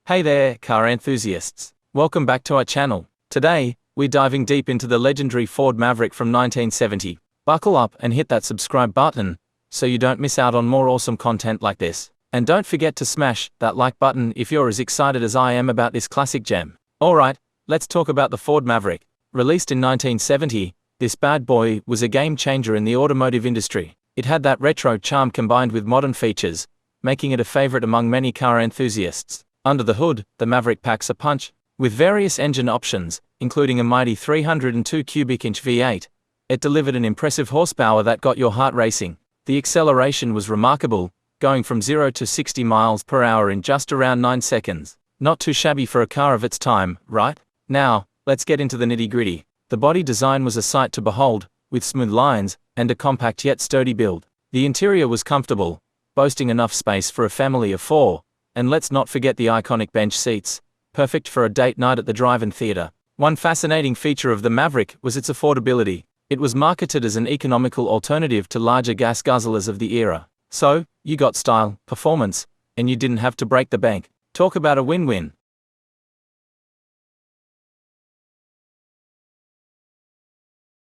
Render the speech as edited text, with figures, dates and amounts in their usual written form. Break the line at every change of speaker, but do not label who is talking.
Hey there, car enthusiasts. Welcome back to our channel. Today, we're diving deep into the legendary Ford Maverick from 1970. Buckle up and hit that subscribe button, so you don't miss out on more awesome content like this. And don't forget to smash that like button if you're as excited as I am about this classic gem. Alright, let's talk about the Ford Maverick. Released in 1970, this bad boy was a game changer in the automotive industry. It had that retro charm combined with modern features, making it a favorite among many car enthusiasts. Under the hood, the Maverick packs a punch. With various engine options, including a mighty 302 cubic inch V8, it delivered an impressive horsepower that got your heart racing. The acceleration was remarkable, going from 0 to 60 miles per hour in just around 9 seconds. Not too shabby for a car of its time, right? Now, let's get into the nitty-gritty. The body design was a sight to behold, with smooth lines and a compact yet sturdy build. The interior was comfortable, boasting enough space for a family of 4. And let's not forget the iconic bench seats, perfect for a date night at the drive-in theater. One fascinating feature of the Maverick was its affordability. It was marketed as an economical alternative to larger gas guzzlers of the era. So, you got style, performance, and you didn't have to break the bank. Talk about a win-win.